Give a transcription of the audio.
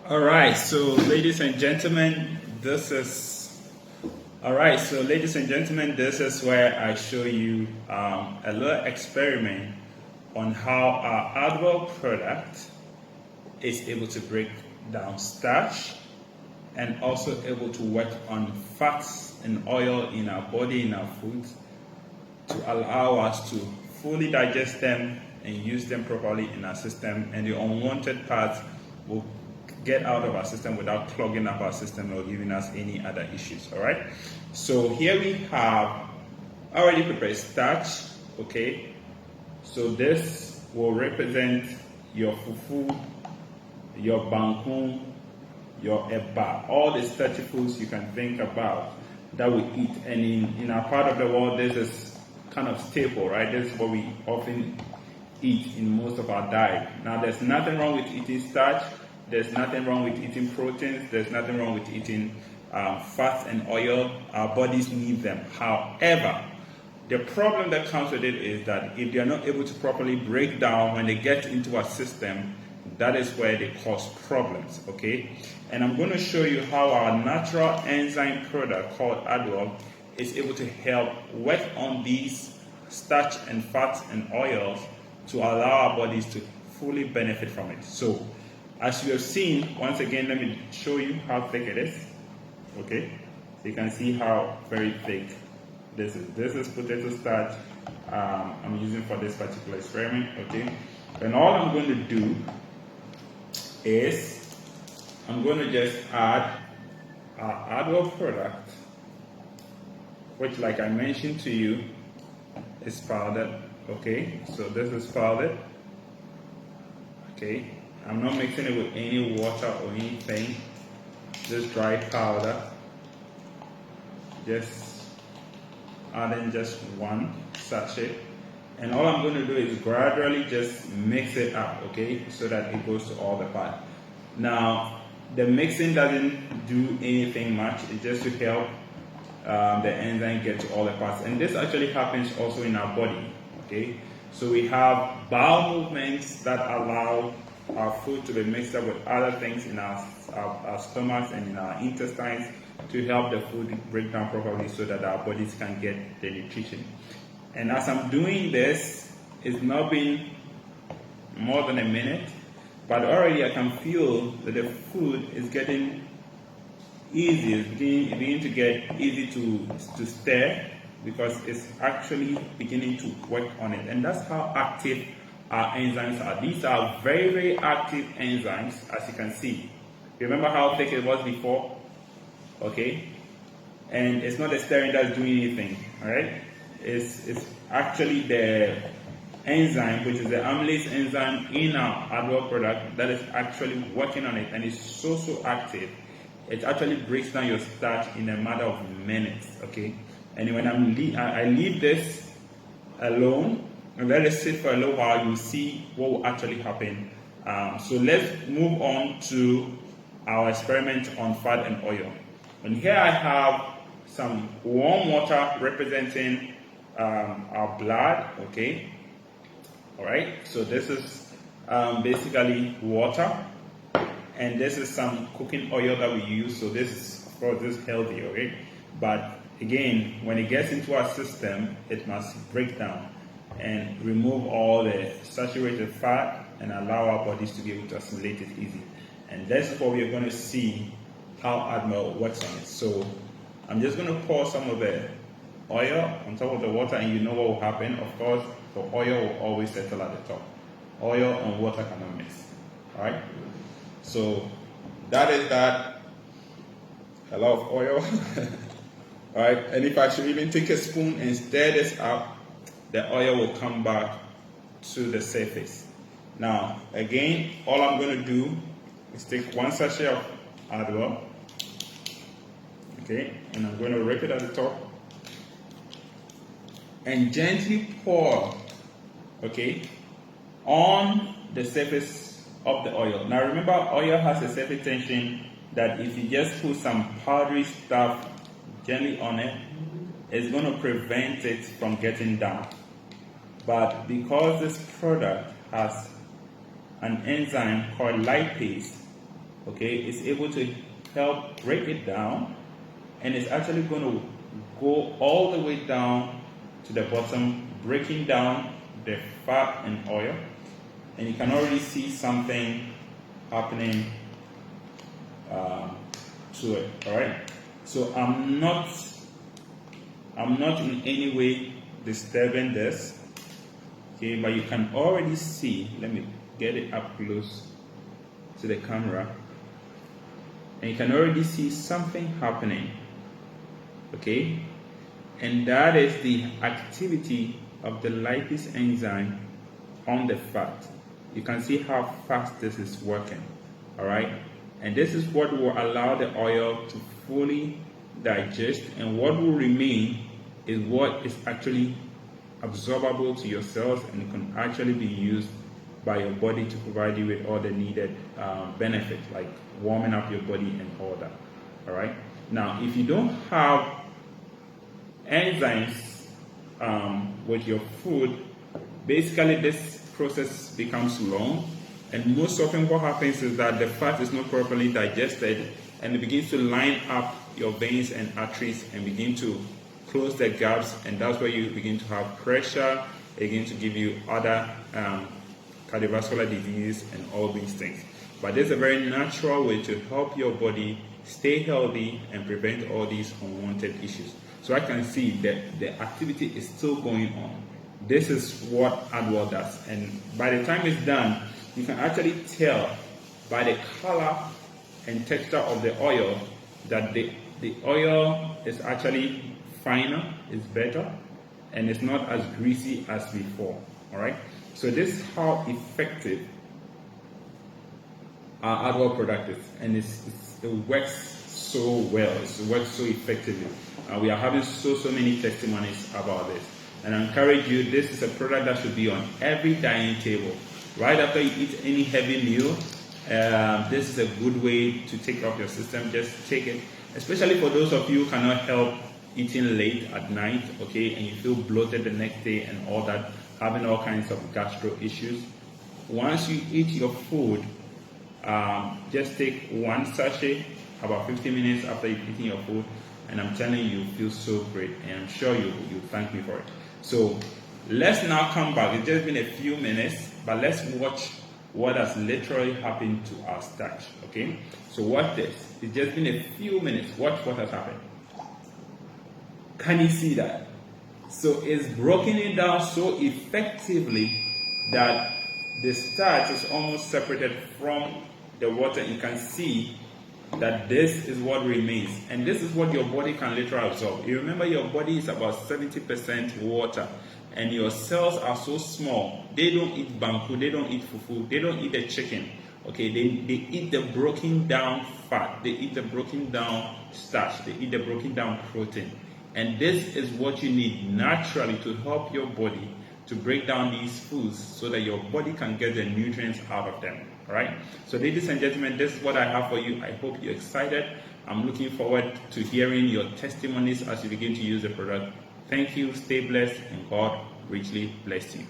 All right, so ladies and gentlemen, this is where I show you a little experiment on how our Adwell product is able to break down starch and also able to work on fats and oil in our body, in our food, to allow us to fully digest them and use them properly in our system, and the unwanted parts will get out of our system without clogging up our system or giving us any other issues. All right, so here we have already prepared starch. Okay, so this will represent your fufu, your bangkun, your eba, all the starchy foods you can think about that we eat. And in our part of the world, this is kind of staple, right? This is what we often eat in most of our diet. Now, there's nothing wrong with eating starch. There's nothing wrong with eating proteins. There's nothing wrong with eating fats and oil. Our bodies need them. However, the problem that comes with it is that if they are not able to properly break down when they get into our system, that is where they cause problems, okay? And I'm going to show you how our natural enzyme product called Adwell is able to help work on these starch and fats and oils to allow our bodies to fully benefit from it. So, as you have seen, once again, let me show you how thick it is, okay? So you can see how very thick this is. This is potato starch I'm using for this particular experiment, okay? And all I'm going to do is I'm going to just add our Adwell product, which, like I mentioned to you, is powdered. Okay, so this is powdered. Okay, I'm not mixing it with any water or anything, just dry powder. Just adding just one sachet, and all I'm going to do is gradually just mix it up, okay, so that it goes to all the parts. Now, the mixing doesn't do anything much, it's just to help the enzyme get to all the parts. And this actually happens also in our body, okay? So we have bowel movements that allow our food to be mixed up with other things in our stomachs and in our intestines to help the food break down properly so that our bodies can get the nutrition. And as I'm doing this, it's not been more than a minute, but already I can feel that the food is getting easy. It's beginning to get easy to stir because it's actually beginning to work on it. And that's how active our enzymes are. These are very, very active enzymes, as you can see. Remember how thick it was before? Okay? And it's not the stirring that's doing anything, all right? It's actually the enzyme, which is the amylase enzyme in our Adwell product, that is actually working on it, and it's so active. It actually breaks down your starch in a matter of minutes, okay? And when I leave this alone and let it sit for a little while, you'll see what will actually happen. So let's move on to our experiment on fat and oil. And here I have some warm water representing our blood, okay? All right, so this is basically water, and this is some cooking oil that we use. So this is, of course, this is healthy, okay? But again, when it gets into our system, it must break down and remove all the saturated fat and allow our bodies to be able to assimilate it easy. And that's what we are going to see how Adwell works on it. So I'm just going to pour some of the oil on top of the water, and you know what will happen. Of course, the oil will always settle at the top. Oil and water cannot mix. All right. So that is that. A lot of oil. All right. And if I should even take a spoon and stir this up, the oil will come back to the surface. Now, again, all I'm going to do is take one sachet of Adwell. Okay, and I'm going to rip it at the top and gently pour, okay, on the surface of the oil. Now remember, oil has a surface tension that if you just put some powdery stuff gently on it, it's going to prevent it from getting down. But because this product has an enzyme called lipase Okay, it's able to help break it down, and it's actually going to go all the way down to the bottom, breaking down the fat and oil, and you can already see something happening to it. All right, so I'm not in any way disturbing this. Okay, but you can already see. Let me get it up close to the camera, and you can already see something happening. Okay, and that is the activity of the lipase enzyme on the fat. You can see how fast this is working. All right, and this is what will allow the oil to fully digest, and what will remain is what is actually absorbable to your cells and can actually be used by your body to provide you with all the needed benefits, like warming up your body and all that. All right, now if you don't have enzymes with your food, basically this process becomes long, and most often what happens is that the fat is not properly digested, and it begins to line up your veins and arteries and begin to close the gaps, and that's where you begin to have pressure, begin to give you other cardiovascular disease and all these things. But there's a very natural way to help your body stay healthy and prevent all these unwanted issues. So I can see that the activity is still going on. This is what Adwell does, and by the time it's done, you can actually tell by the color and texture of the oil that the oil is actually finer, it's better, and it's not as greasy as before. All right, so this is how effective our Adwell product is, and it works so well, it works so effectively. We are having so many testimonies about this, and I encourage you, this is a product that should be on every dining table. Right after you eat any heavy meal, this is a good way to take off your system. Just take it, especially for those of you who cannot help eating late at night, okay, and you feel bloated the next day and all that, having all kinds of gastro issues. Once you eat your food, just take one sachet about 15 minutes after you've eaten your food, and I'm telling you, you feel so great, and I'm sure you thank me for it. So let's now come back. It's just been a few minutes, but let's watch what has literally happened to our starch. Okay, so watch this. It's just been a few minutes. Watch what has happened. Can you see that? So it's broken it down so effectively that the starch is almost separated from the water. You can see that this is what remains, and this is what your body can literally absorb. You remember, your body is about 70% water, and your cells are so small. They don't eat banku, they don't eat fufu, they don't eat the chicken. Okay, they eat the broken down fat, they eat the broken down starch, they eat the broken down protein. And this is what you need naturally to help your body to break down these foods so that your body can get the nutrients out of them. All right. So ladies and gentlemen, this is what I have for you. I hope you're excited. I'm looking forward to hearing your testimonies as you begin to use the product. Thank you. Stay blessed, and God richly bless you.